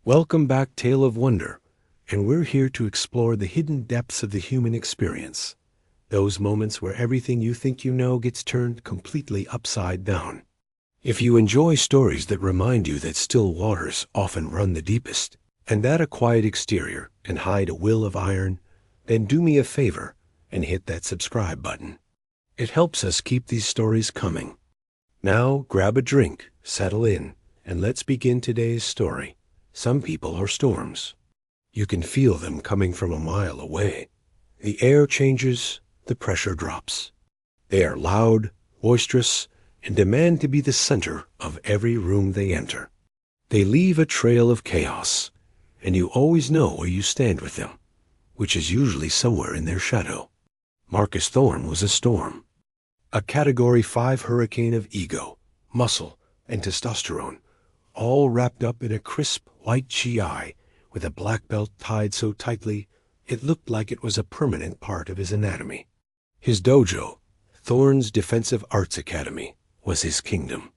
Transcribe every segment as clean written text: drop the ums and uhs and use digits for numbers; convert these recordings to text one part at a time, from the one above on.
Welcome back, Tale of Wonder, and we're here to explore the hidden depths of the human experience. Those moments where everything you think you know gets turned completely upside down. If you enjoy stories that remind you that still waters often run the deepest, and that a quiet exterior can hide a will of iron, then do me a favor and hit that subscribe button. It helps us keep these stories coming. Now grab a drink, settle in, and let's begin today's story. Some people are storms. You can feel them coming from a mile away. The air changes, the pressure drops. They are loud, boisterous, and demand to be the center of every room they enter. They leave a trail of chaos, and you always know where you stand with them, which is usually somewhere in their shadow. Marcus Thorne was a storm. A Category 5 hurricane of ego, muscle, and testosterone, all wrapped up in a crisp white chi with a black belt tied so tightly it looked like it was a permanent part of his anatomy. His dojo, Thorne's Defensive Arts Academy, was his kingdom.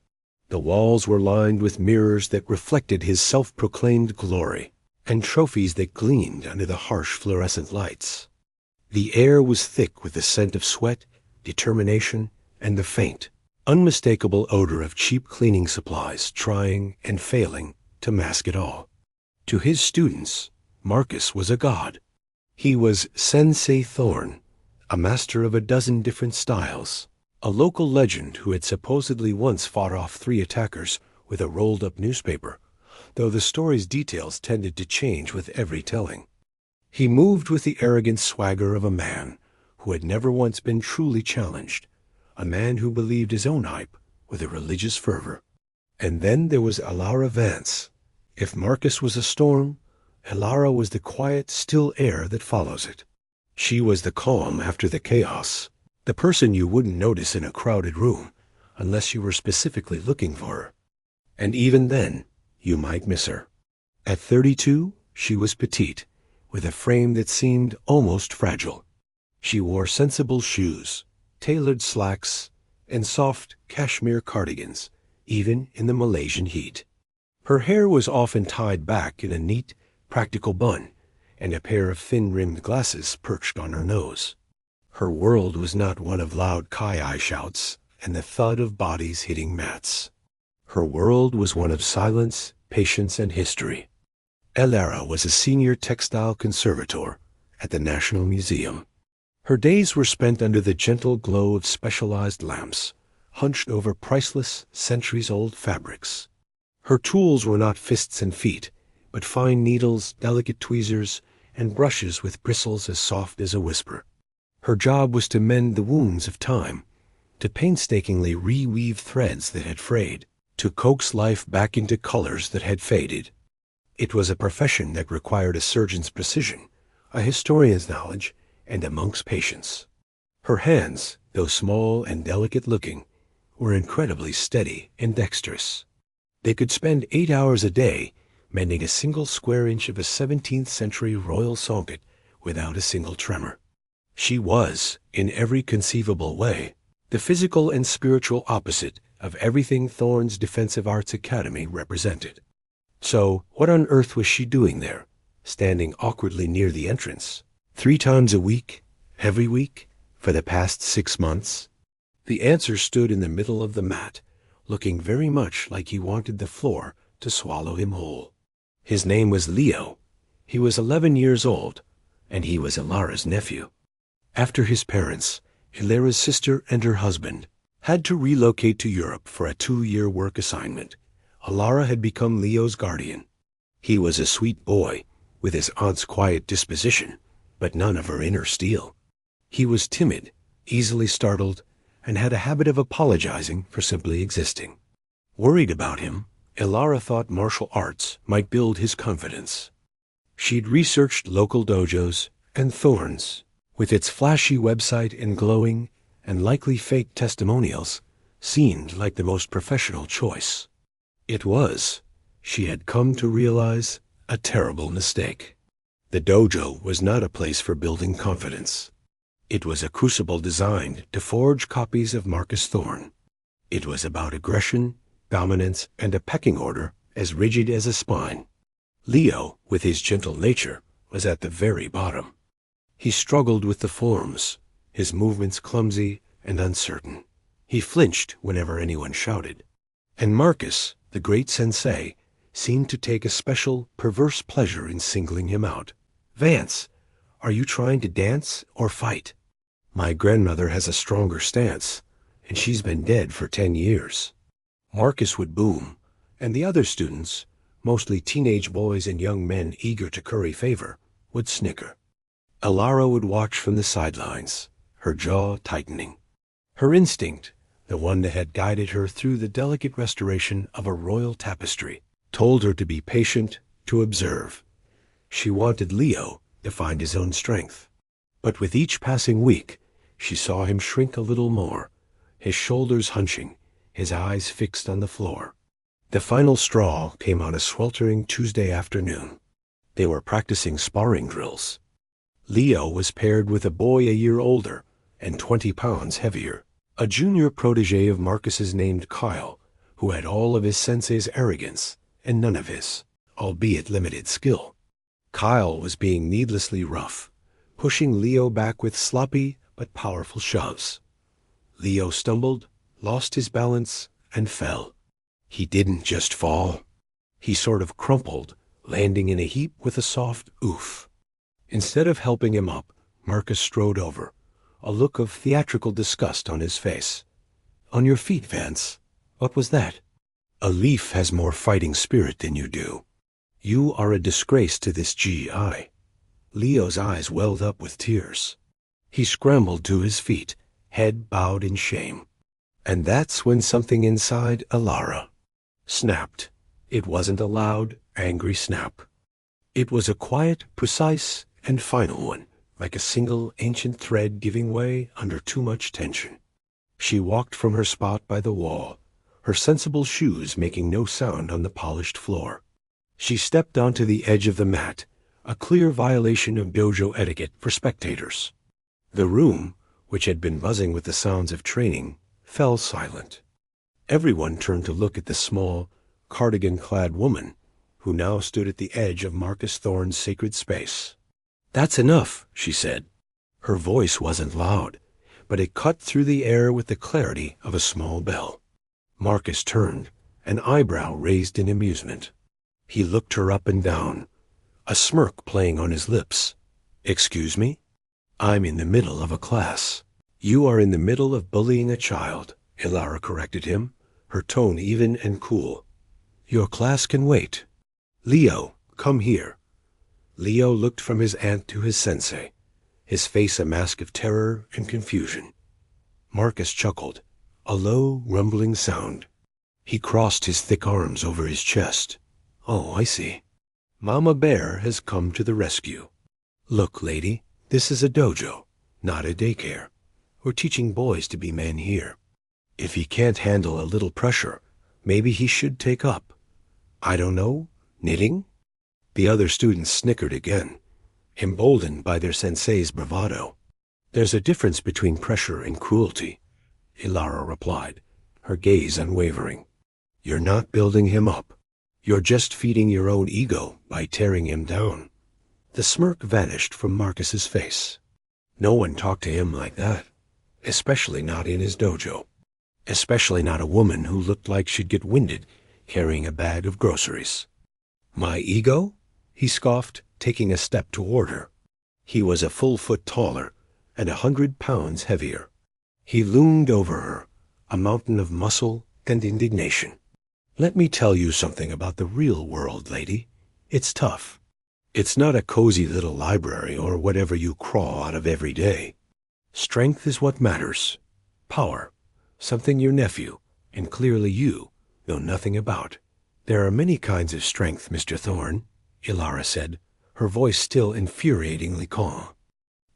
The walls were lined with mirrors that reflected his self-proclaimed glory, and trophies that gleamed under the harsh fluorescent lights. The air was thick with the scent of sweat, determination, and the faint, unmistakable odor of cheap cleaning supplies trying and failing to mask it all. To his students, Marcus was a god. He was Sensei Thorne, a master of a dozen different styles, a local legend who had supposedly once fought off 3 attackers with a rolled-up newspaper, though the story's details tended to change with every telling. He moved with the arrogant swagger of a man who had never once been truly challenged, a man who believed his own hype with a religious fervor. And then there was Elara Vance. If Marcus was a storm, Elara was the quiet, still air that follows it. She was the calm after the chaos, the person you wouldn't notice in a crowded room unless you were specifically looking for her. And even then, you might miss her. At 32, she was petite, with a frame that seemed almost fragile. She wore sensible shoes, tailored slacks, and soft cashmere cardigans, even in the Malaysian heat. Her hair was often tied back in a neat, practical bun, and a pair of thin-rimmed glasses perched on her nose. Her world was not one of loud kai-ai shouts and the thud of bodies hitting mats. Her world was one of silence, patience, and history. Elara was a senior textile conservator at the National Museum. Her days were spent under the gentle glow of specialized lamps, hunched over priceless, centuries-old fabrics. Her tools were not fists and feet, but fine needles, delicate tweezers, and brushes with bristles as soft as a whisper. Her job was to mend the wounds of time, to painstakingly reweave threads that had frayed, to coax life back into colors that had faded. It was a profession that required a surgeon's precision, a historian's knowledge, and a monk's patience. Her hands, though small and delicate-looking, were incredibly steady and dexterous. They could spend 8 hours a day mending a single square inch of a 17th-century royal socket without a single tremor. She was, in every conceivable way, the physical and spiritual opposite of everything Thorne's Defensive Arts Academy represented. So, what on earth was she doing there, standing awkwardly near the entrance, 3 times a week, every week, for the past 6 months? The answer stood in the middle of the mat, looking very much like he wanted the floor to swallow him whole. His name was Leo. He was 11 years old, and he was Elara's nephew. After his parents, Elara's sister and her husband, had to relocate to Europe for a 2-year work assignment, Elara had become Leo's guardian. He was a sweet boy, with his aunt's quiet disposition, but none of her inner steel. He was timid, easily startled, and had a habit of apologizing for simply existing. Worried about him, Elara thought martial arts might build his confidence. She'd researched local dojos, and Thorne's, with its flashy website and glowing and likely fake testimonials, seemed like the most professional choice. It was, she had come to realize, a terrible mistake. The dojo was not a place for building confidence. It was a crucible designed to forge copies of Marcus Thorne. It was about aggression, dominance, and a pecking order as rigid as a spine. Leo, with his gentle nature, was at the very bottom. He struggled with the forms, his movements clumsy and uncertain. He flinched whenever anyone shouted. And Marcus, the great sensei, seemed to take a special, perverse pleasure in singling him out. "Vance, are you trying to dance or fight? My grandmother has a stronger stance, and she's been dead for 10 years. Marcus would boom, and the other students, mostly teenage boys and young men eager to curry favor, would snicker. Elara would watch from the sidelines, her jaw tightening. Her instinct, the one that had guided her through the delicate restoration of a royal tapestry, told her to be patient, to observe. She wanted Leo to find his own strength. But with each passing week, she saw him shrink a little more, his shoulders hunching, his eyes fixed on the floor. The final straw came on a sweltering Tuesday afternoon. They were practicing sparring drills. Leo was paired with a boy a year older and 20 pounds heavier, a junior protege of Marcus's named Kyle, who had all of his sensei's arrogance and none of his, albeit limited, skill. Kyle was being needlessly rough, pushing Leo back with sloppy but powerful shoves. Leo stumbled, lost his balance, and fell. He didn't just fall. He sort of crumpled, landing in a heap with a soft oof. Instead of helping him up, Marcus strode over, a look of theatrical disgust on his face. "On your feet, Vance. What was that? A leaf has more fighting spirit than you do. You are a disgrace to this GI." Leo's eyes welled up with tears. He scrambled to his feet, head bowed in shame. And that's when something inside Elara snapped. It wasn't a loud, angry snap. It was a quiet, precise, and final one, like a single ancient thread giving way under too much tension. She walked from her spot by the wall, her sensible shoes making no sound on the polished floor. She stepped onto the edge of the mat, a clear violation of dojo etiquette for spectators. The room, which had been buzzing with the sounds of training, fell silent. Everyone turned to look at the small, cardigan-clad woman, who now stood at the edge of Marcus Thorne's sacred space. "That's enough," she said. Her voice wasn't loud, but it cut through the air with the clarity of a small bell. Marcus turned, an eyebrow raised in amusement. He looked her up and down, a smirk playing on his lips. "Excuse me? I'm in the middle of a class." "You are in the middle of bullying a child," Elara corrected him, her tone even and cool. "Your class can wait. Leo, come here." Leo looked from his aunt to his sensei, his face a mask of terror and confusion. Marcus chuckled, a low, rumbling sound. He crossed his thick arms over his chest. "Oh, I see. Mama Bear has come to the rescue. Look, lady, this is a dojo, not a daycare. We're teaching boys to be men here. If he can't handle a little pressure, maybe he should take up, I don't know, knitting?" The other students snickered again, emboldened by their sensei's bravado. "There's a difference between pressure and cruelty," Elara replied, her gaze unwavering. "You're not building him up. You're just feeding your own ego by tearing him down." The smirk vanished from Marcus's face. No one talked to him like that, especially not in his dojo, especially not a woman who looked like she'd get winded carrying a bag of groceries. "My ego?" he scoffed, taking a step toward her. He was a full foot taller and 100 pounds heavier. He loomed over her, a mountain of muscle and indignation. "Let me tell you something about the real world, lady. It's tough. It's not a cozy little library or whatever you crawl out of every day. Strength is what matters. Power, something your nephew, and clearly you, know nothing about." "There are many kinds of strength, Mr. Thorne," Elara said, her voice still infuriatingly calm.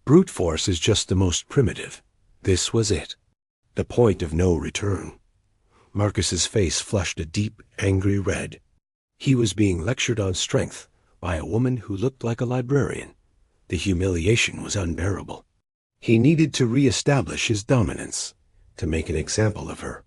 "Brute force is just the most primitive." This was it, the point of no return. Marcus's face flushed a deep, angry red. He was being lectured on strength by a woman who looked like a librarian. The humiliation was unbearable. He needed to re-establish his dominance, to make an example of her.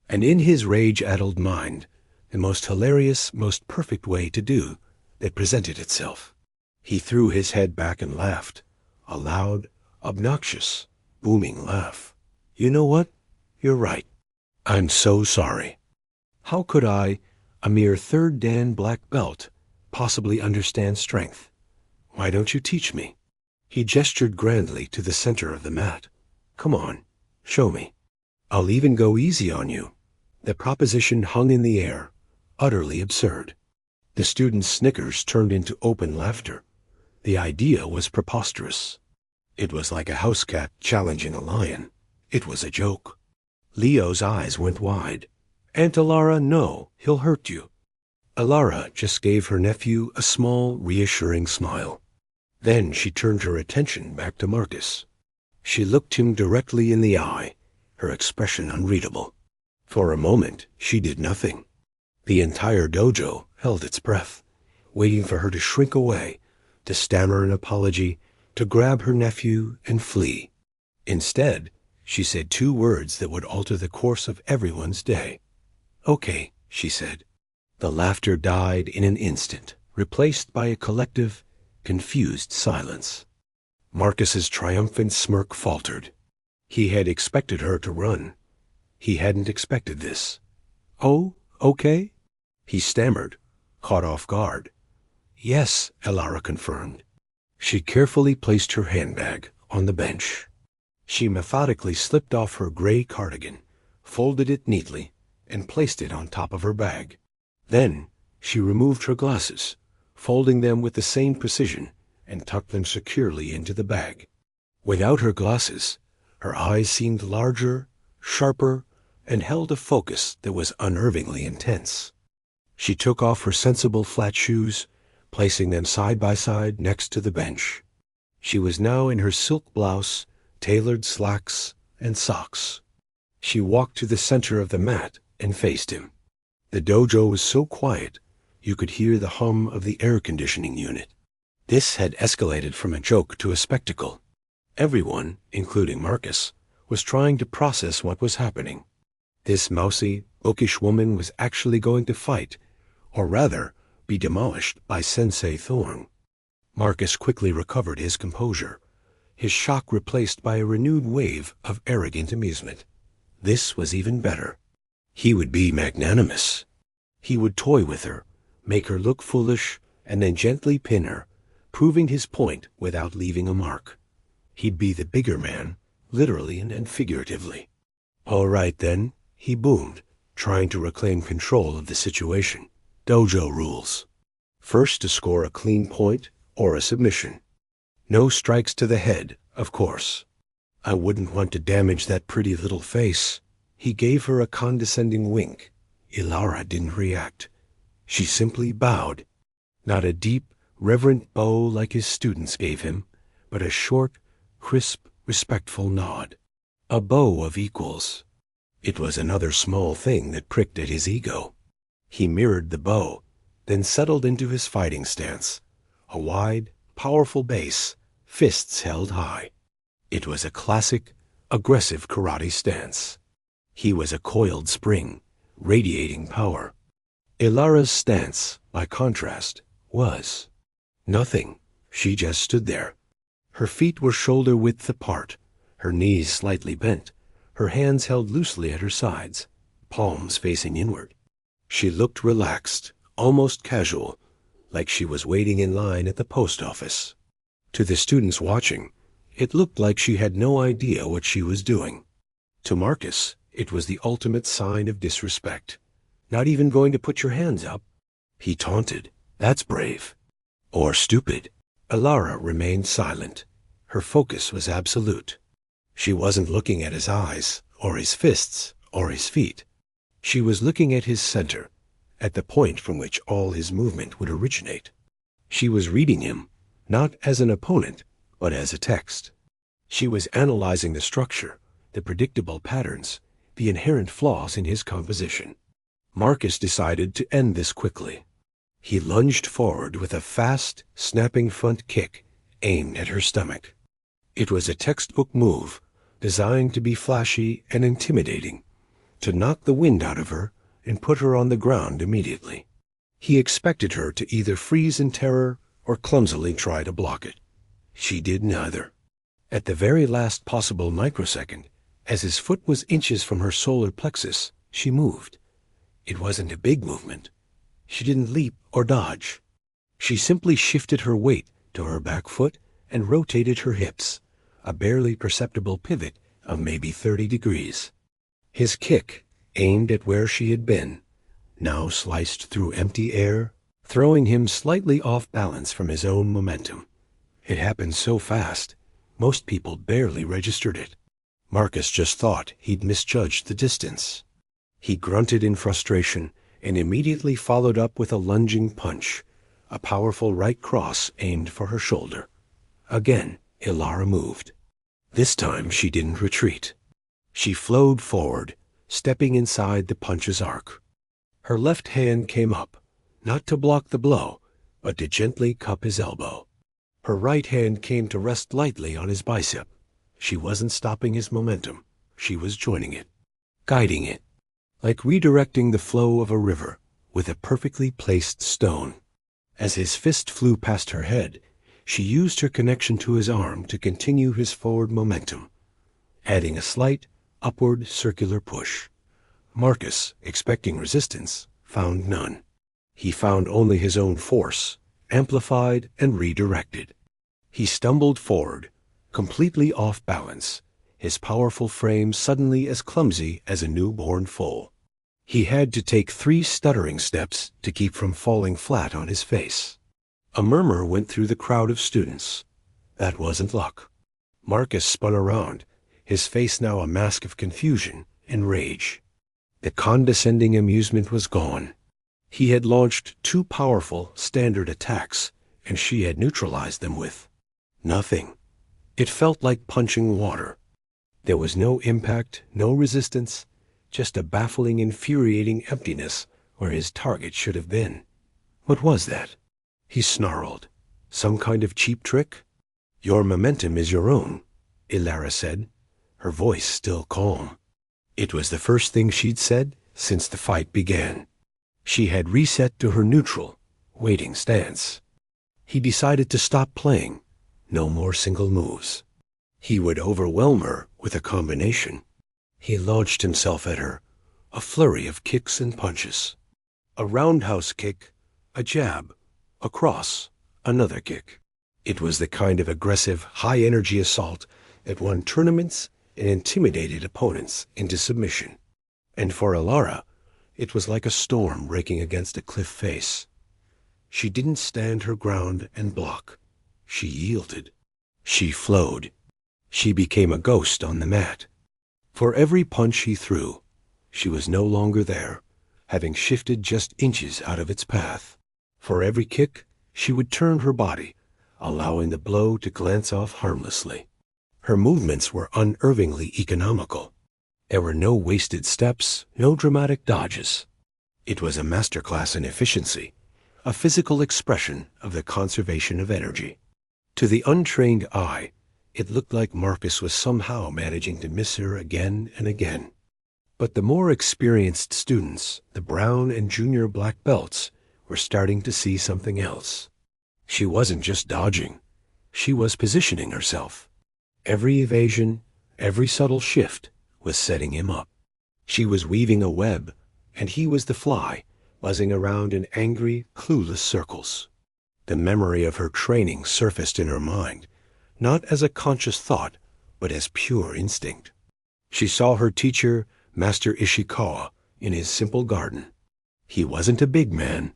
And in his rage-addled mind, the most hilarious, most perfect way to do that presented itself. He threw his head back and laughed, a loud, obnoxious, booming laugh. You know what? You're right. I'm so sorry. How could I, a mere third Dan black belt, possibly understand strength? Why don't you teach me? He gestured grandly to the center of the mat. Come on, show me. I'll even go easy on you. The proposition hung in the air, utterly absurd. The students' snickers turned into open laughter. The idea was preposterous. It was like a house cat challenging a lion. It was a joke. Leo's eyes went wide. Aunt Elara, no, he'll hurt you. Elara just gave her nephew a small, reassuring smile. Then she turned her attention back to Marcus. She looked him directly in the eye, her expression unreadable. For a moment, she did nothing. The entire dojo held its breath, waiting for her to shrink away, to stammer an apology, to grab her nephew and flee. Instead, she said two words that would alter the course of everyone's day. Okay, she said. The laughter died in an instant, replaced by a collective, confused silence. Marcus's triumphant smirk faltered. He had expected her to run. He hadn't expected this. Oh, okay? He stammered, caught off guard. Yes, Elara confirmed. She carefully placed her handbag on the bench. She methodically slipped off her gray cardigan, folded it neatly, and placed it on top of her bag. Then she removed her glasses, folding them with the same precision, and tucked them securely into the bag. Without her glasses, her eyes seemed larger, sharper, and held a focus that was unnervingly intense. She took off her sensible flat shoes, placing them side by side next to the bench. She was now in her silk blouse, tailored slacks, and socks. She walked to the center of the mat and faced him. The dojo was so quiet, you could hear the hum of the air conditioning unit. This had escalated from a joke to a spectacle. Everyone, including Marcus, was trying to process what was happening. This mousy, bookish woman was actually going to fight, or rather, be demolished by Sensei Thorne. Marcus quickly recovered his composure, his shock replaced by a renewed wave of arrogant amusement. This was even better. He would be magnanimous. He would toy with her, make her look foolish, and then gently pin her, proving his point without leaving a mark. He'd be the bigger man, literally and figuratively. All right, then, he boomed, trying to reclaim control of the situation. Dojo rules. First to score a clean point or a submission. No strikes to the head, of course. I wouldn't want to damage that pretty little face. He gave her a condescending wink. Elara didn't react. She simply bowed. Not a deep, reverent bow like his students gave him, but a short, crisp, respectful nod. A bow of equals. It was another small thing that pricked at his ego. He mirrored the bow, then settled into his fighting stance. A wide, powerful base, fists held high. It was a classic, aggressive karate stance. He was a coiled spring, radiating power. Elara's stance, by contrast, was nothing. She just stood there. Her feet were shoulder-width apart, her knees slightly bent, her hands held loosely at her sides, palms facing inward. She looked relaxed, almost casual, like she was waiting in line at the post office. To the students watching, it looked like she had no idea what she was doing. To Marcus, it was the ultimate sign of disrespect. Not even going to put your hands up? He taunted. That's brave. Or stupid. Elara remained silent. Her focus was absolute. She wasn't looking at his eyes, or his fists, or his feet. She was looking at his center, at the point from which all his movement would originate. She was reading him, not as an opponent, but as a text. She was analyzing the structure, the predictable patterns, the inherent flaws in his composition. Marcus decided to end this quickly. He lunged forward with a fast, snapping front kick aimed at her stomach. It was a textbook move, designed to be flashy and intimidating, to knock the wind out of her and put her on the ground immediately. He expected her to either freeze in terror or clumsily try to block it. She did neither. At the very last possible microsecond, as his foot was inches from her solar plexus, she moved. It wasn't a big movement. She didn't leap or dodge. She simply shifted her weight to her back foot and rotated her hips, a barely perceptible pivot of maybe 30 degrees. His kick, aimed at where she had been, now sliced through empty air, throwing him slightly off balance from his own momentum. It happened so fast, most people barely registered it. Marcus just thought he'd misjudged the distance. He grunted in frustration and immediately followed up with a lunging punch, a powerful right cross aimed for her shoulder. Again, Elara moved. This time she didn't retreat. She flowed forward, stepping inside the punch's arc. Her left hand came up, not to block the blow, but to gently cup his elbow. Her right hand came to rest lightly on his bicep. She wasn't stopping his momentum. She was joining it, guiding it, like redirecting the flow of a river with a perfectly placed stone. As his fist flew past her head, she used her connection to his arm to continue his forward momentum, adding a slight, upward circular push. Marcus, expecting resistance, found none. He found only his own force, amplified and redirected. He stumbled forward, completely off balance, his powerful frame suddenly as clumsy as a newborn foal. He had to take 3 stuttering steps to keep from falling flat on his face. A murmur went through the crowd of students. That wasn't luck. Marcus spun around, his face now a mask of confusion and rage. The condescending amusement was gone. He had launched 2 powerful, standard attacks, and she had neutralized them with nothing. It felt like punching water. There was no impact, no resistance, just a baffling, infuriating emptiness where his target should have been. What was that? He snarled. Some kind of cheap trick? Your momentum is your own, Elara said, her voice still calm. It was the first thing she'd said since the fight began. She had reset to her neutral, waiting stance. He decided to stop playing. No more single moves. He would overwhelm her with a combination. He launched himself at her, a flurry of kicks and punches. A roundhouse kick, a jab, a cross, another kick. It was the kind of aggressive, high-energy assault that won tournaments and intimidated opponents into submission. And for Elara, it was like a storm breaking against a cliff face. She didn't stand her ground and block. She yielded. She flowed. She became a ghost on the mat. For every punch he threw, she was no longer there, having shifted just inches out of its path. For every kick, she would turn her body, allowing the blow to glance off harmlessly. Her movements were unervingly economical. There were no wasted steps, no dramatic dodges. It was a masterclass in efficiency, a physical expression of the conservation of energy. To the untrained eye, it looked like Marcus was somehow managing to miss her again and again. But the more experienced students, the brown and junior black belts, were starting to see something else. She wasn't just dodging. She was positioning herself. Every evasion, every subtle shift was setting him up. She was weaving a web, and he was the fly, buzzing around in angry, clueless circles. The memory of her training surfaced in her mind, not as a conscious thought, but as pure instinct. She saw her teacher, Master Ishikawa, in his simple garden. He wasn't a big man.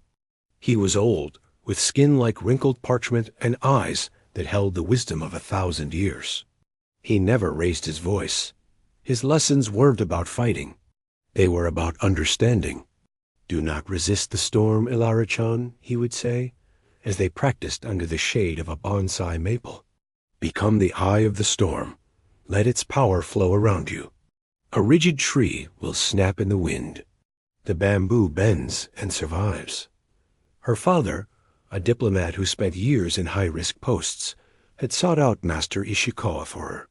He was old, with skin like wrinkled parchment and eyes that held the wisdom of 1,000 years. He never raised his voice. His lessons weren't about fighting. They were about understanding. "Do not resist the storm, Elara-chan," he would say, as they practiced under the shade of a bonsai maple. "Become the eye of the storm. Let its power flow around you. A rigid tree will snap in the wind. The bamboo bends and survives." Her father, a diplomat who spent years in high-risk posts, had sought out Master Ishikawa for her.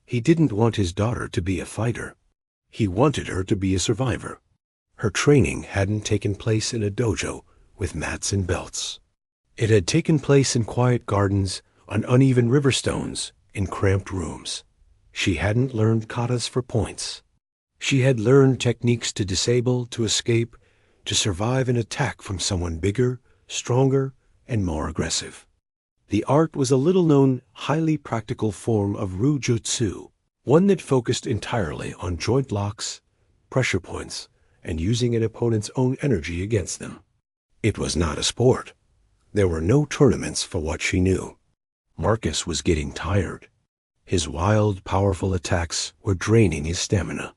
He didn't want his daughter to be a fighter. He wanted her to be a survivor. Her training hadn't taken place in a dojo with mats and belts. It had taken place in quiet gardens, on uneven river stones, in cramped rooms. She hadn't learned katas for points. She had learned techniques to disable, to escape, to survive an attack from someone bigger, stronger, and more aggressive. The art was a little-known, highly practical form of Rujutsu, one that focused entirely on joint locks, pressure points, and using an opponent's own energy against them. It was not a sport. There were no tournaments for what she knew. Marcus was getting tired. His wild, powerful attacks were draining his stamina.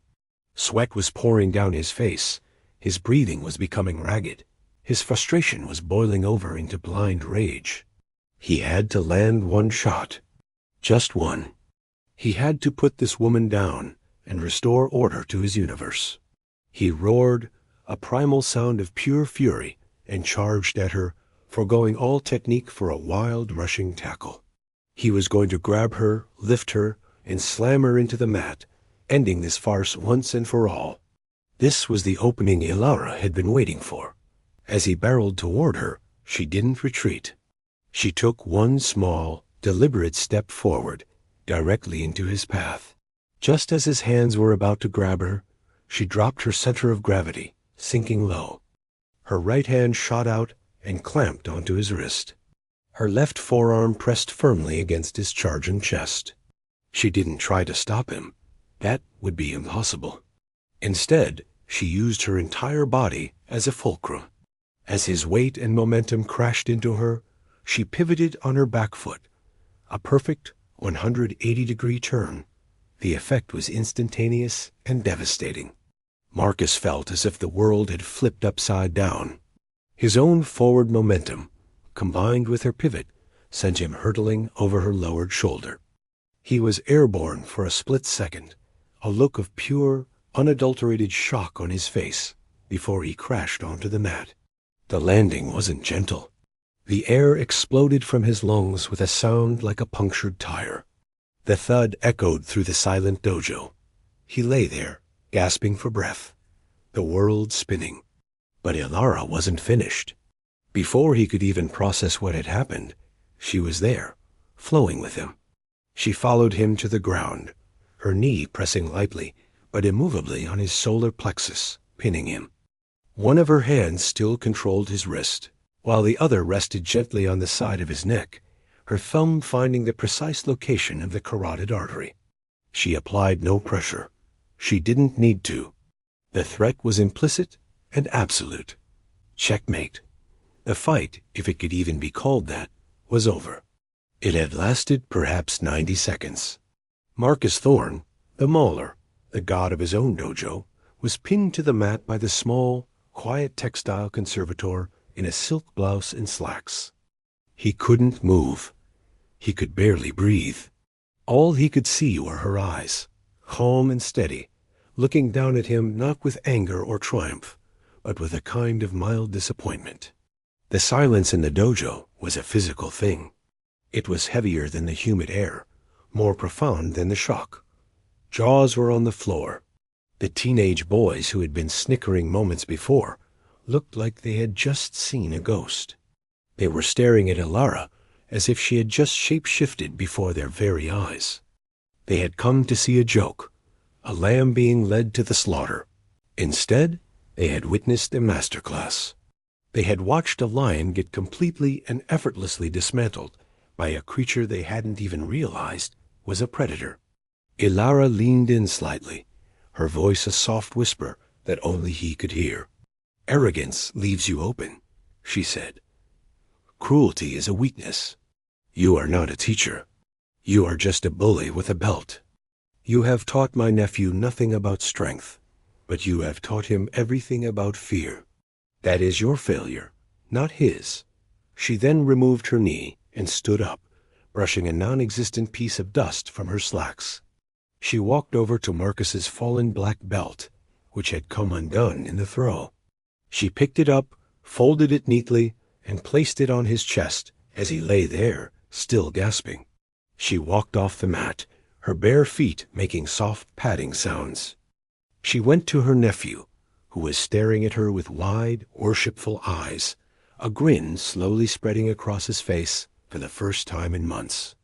Sweat was pouring down his face. His breathing was becoming ragged. His frustration was boiling over into blind rage. He had to land one shot. Just one. He had to put this woman down and restore order to his universe. He roared, a primal sound of pure fury, and charged at her, foregoing all technique for a wild, rushing tackle. He was going to grab her, lift her, and slam her into the mat, ending this farce once and for all. This was the opening Elara had been waiting for. As he barreled toward her, she didn't retreat. She took one small, deliberate step forward, directly into his path. Just as his hands were about to grab her, she dropped her center of gravity, sinking low. Her right hand shot out and clamped onto his wrist. Her left forearm pressed firmly against his charging chest. She didn't try to stop him. That would be impossible. Instead, she used her entire body as a fulcrum. As his weight and momentum crashed into her, she pivoted on her back foot. A perfect 180-degree turn. The effect was instantaneous and devastating. Marcus felt as if the world had flipped upside down. His own forward momentum, combined with her pivot, sent him hurtling over her lowered shoulder. He was airborne for a split second, a look of pure, unadulterated shock on his face, before he crashed onto the mat. The landing wasn't gentle. The air exploded from his lungs with a sound like a punctured tire. The thud echoed through the silent dojo. He lay there, gasping for breath, the world spinning. But Elara wasn't finished. Before he could even process what had happened, she was there, flowing with him. She followed him to the ground, her knee pressing lightly but immovably on his solar plexus, pinning him. One of her hands still controlled his wrist, while the other rested gently on the side of his neck, her thumb finding the precise location of the carotid artery. She applied no pressure. She didn't need to. The threat was implicit and absolute. Checkmate. The fight, if it could even be called that, was over. It had lasted perhaps 90 seconds. Marcus Thorne, the mauler, the god of his own dojo, was pinned to the mat by the small, quiet textile conservator in a silk blouse and slacks. He couldn't move. He could barely breathe. All he could see were her eyes, calm and steady, looking down at him not with anger or triumph, but with a kind of mild disappointment. The silence in the dojo was a physical thing. It was heavier than the humid air, more profound than the shock. Jaws were on the floor. The teenage boys who had been snickering moments before looked like they had just seen a ghost. They were staring at Elara as if she had just shape-shifted before their very eyes. They had come to see a joke, a lamb being led to the slaughter. Instead, they had witnessed a masterclass. They had watched a lion get completely and effortlessly dismantled by a creature they hadn't even realized was a predator. Elara leaned in slightly, her voice a soft whisper that only he could hear. "Arrogance leaves you open," she said. "Cruelty is a weakness. You are not a teacher. You are just a bully with a belt. You have taught my nephew nothing about strength, but you have taught him everything about fear. That is your failure, not his." She then removed her knee and stood up, brushing a non-existent piece of dust from her slacks. She walked over to Marcus's fallen black belt, which had come undone in the throw. She picked it up, folded it neatly, and placed it on his chest as he lay there, still gasping. She walked off the mat, her bare feet making soft padding sounds. She went to her nephew, who was staring at her with wide, worshipful eyes, a grin slowly spreading across his face for the first time in months.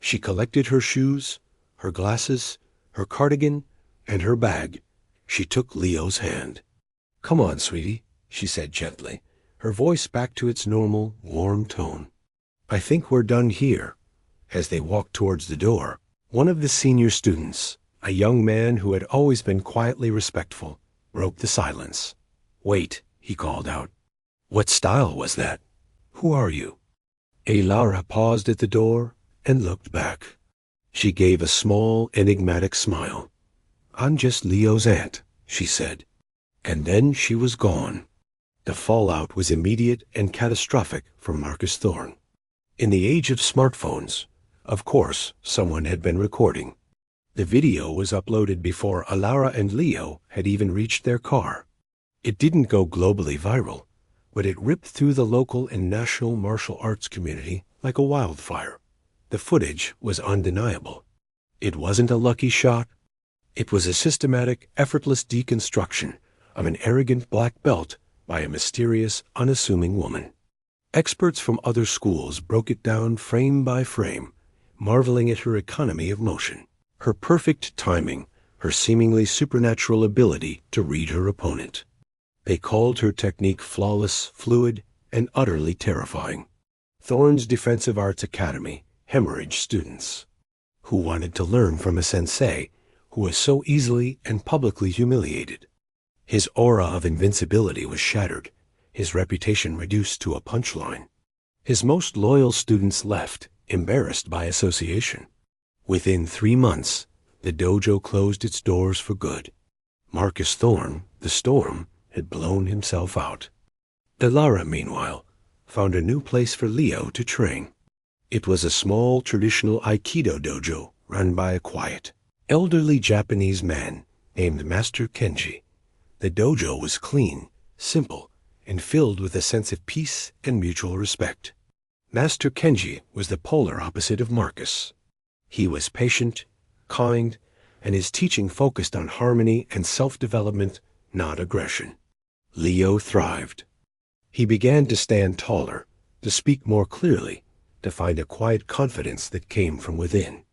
She collected her shoes, her glasses, her cardigan, and her bag. She took Leo's hand. "Come on, sweetie," she said gently, her voice back to its normal, warm tone. "I think we're done here." As they walked towards the door, one of the senior students, a young man who had always been quietly respectful, broke the silence. "Wait," he called out. "What style was that? Who are you?" Elara paused at the door and looked back. She gave a small, enigmatic smile. "I'm just Leo's aunt," she said. And then she was gone. The fallout was immediate and catastrophic for Marcus Thorne. In the age of smartphones, of course, someone had been recording. The video was uploaded before Elara and Leo had even reached their car. It didn't go globally viral, but it ripped through the local and national martial arts community like a wildfire. The footage was undeniable. It wasn't a lucky shot. It was a systematic, effortless deconstruction of an arrogant black belt by a mysterious, unassuming woman. Experts from other schools broke it down frame by frame, marveling at her economy of motion, her perfect timing, her seemingly supernatural ability to read her opponent. They called her technique flawless, fluid, and utterly terrifying. Thorne's Defensive Arts Academy hemorrhaged students who wanted to learn from a sensei who was so easily and publicly humiliated. His aura of invincibility was shattered, his reputation reduced to a punchline. His most loyal students left, embarrassed by association. Within 3 months, the dojo closed its doors for good. Marcus Thorne, the Storm, had blown himself out. Elara, meanwhile, found a new place for Leo to train. It was a small traditional Aikido dojo run by a quiet, elderly Japanese man named Master Kenji. The dojo was clean, simple, and filled with a sense of peace and mutual respect. Master Kenji was the polar opposite of Marcus. He was patient, kind, and his teaching focused on harmony and self-development, not aggression. Leo thrived. He began to stand taller, to speak more clearly, to find a quiet confidence that came from within.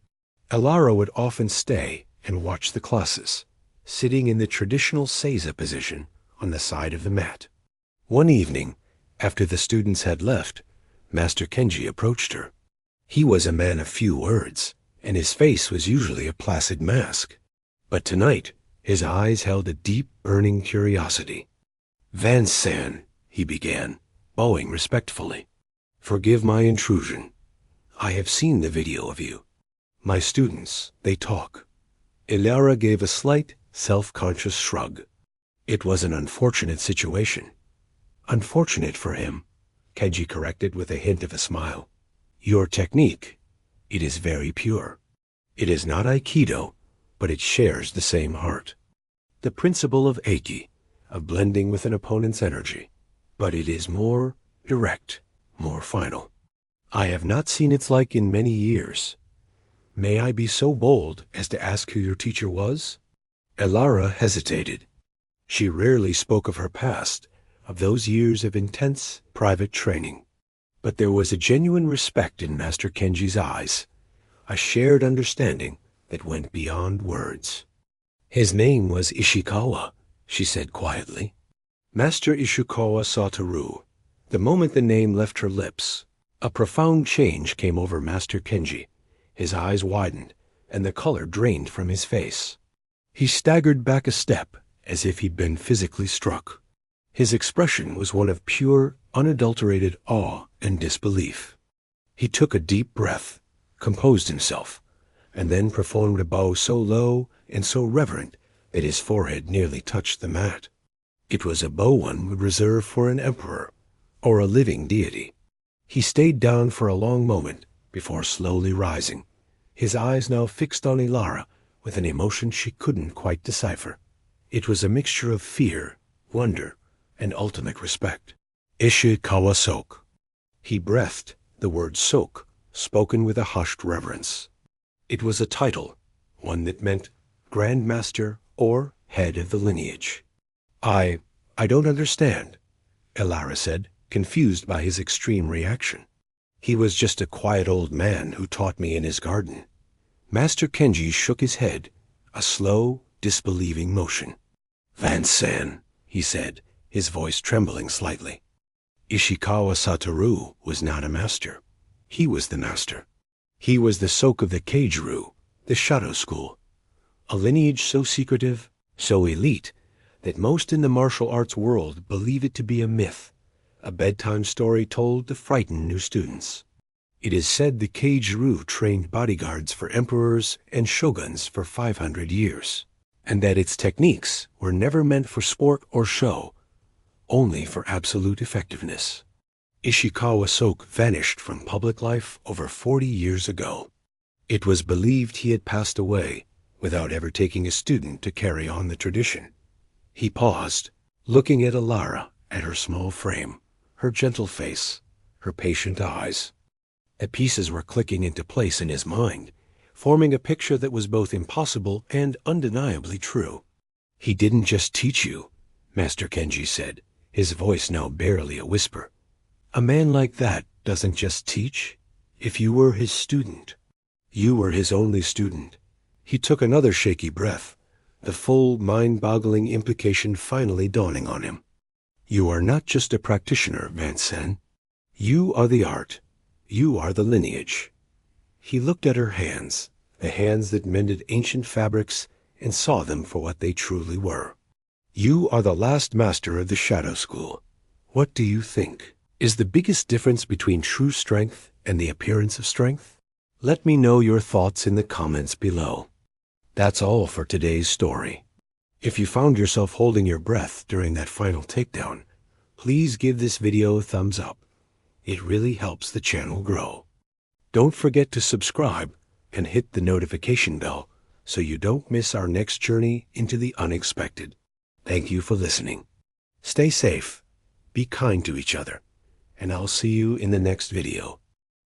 Elara would often stay and watch the classes, sitting in the traditional seiza position on the side of the mat. One evening, after the students had left, Master Kenji approached her. He was a man of few words, and his face was usually a placid mask. But tonight, his eyes held a deep, burning curiosity. "Van-san," he began, bowing respectfully. "Forgive my intrusion. I have seen the video of you. My students, they talk." Elara gave a slight, self-conscious shrug. It was an unfortunate situation. "Unfortunate for him," Kenji corrected with a hint of a smile. "Your technique, it is very pure. It is not Aikido, but it shares the same heart. The principle of Eiki, of blending with an opponent's energy. But it is more direct, more final. I have not seen its like in many years. May I be so bold as to ask who your teacher was?" Elara hesitated. She rarely spoke of her past, of those years of intense, private training. But there was a genuine respect in Master Kenji's eyes, a shared understanding that went beyond words. "His name was Ishikawa," she said quietly. Master Ishikawa saw Teru. The moment the name left her lips, a profound change came over Master Kenji. His eyes widened, and the color drained from his face. He staggered back a step, as if he'd been physically struck. His expression was one of pure, unadulterated awe and disbelief. He took a deep breath, composed himself, and then performed a bow so low and so reverent that his forehead nearly touched the mat. It was a bow one would reserve for an emperor or a living deity. He stayed down for a long moment before slowly rising, his eyes now fixed on Elara with an emotion she couldn't quite decipher. It was a mixture of fear, wonder, and ultimate respect. "Ishikawa Sok." He breathed the word Sok, spoken with a hushed reverence. It was a title, one that meant Grand Master or head of the lineage. I don't understand," Elara said, confused by his extreme reaction. "He was just a quiet old man who taught me in his garden." Master Kenji shook his head, a slow, disbelieving motion. "Van-san," he said, his voice trembling slightly. "Ishikawa Satoru was not a master. He was the master. He was the Soke of the Kage-ryu, the Shadow School. A lineage so secretive, so elite, that most in the martial arts world believe it to be a myth, a bedtime story told to frighten new students. It is said the Kage-ryu trained bodyguards for emperors and shoguns for 500 years, and that its techniques were never meant for sport or show, only for absolute effectiveness. Ishikawa Soke vanished from public life over 40 years ago. It was believed he had passed away without ever taking a student to carry on the tradition." He paused, looking at Elara, at her small frame, her gentle face, her patient eyes. The pieces were clicking into place in his mind, forming a picture that was both impossible and undeniably true. "He didn't just teach you," Master Kenji said, his voice now barely a whisper. "A man like that doesn't just teach. If you were his student, you were his only student." He took another shaky breath, the full, mind-boggling implication finally dawning on him. "You are not just a practitioner, Van-san. You are the art. You are the lineage." He looked at her hands, the hands that mended ancient fabrics, and saw them for what they truly were. "You are the last master of the Shadow School. What do you think is the biggest difference between true strength and the appearance of strength? Let me know your thoughts in the comments below." That's all for today's story. If you found yourself holding your breath during that final takedown, please give this video a thumbs up. It really helps the channel grow. Don't forget to subscribe and hit the notification bell so you don't miss our next journey into the unexpected. Thank you for listening. Stay safe, be kind to each other, and I'll see you in the next video.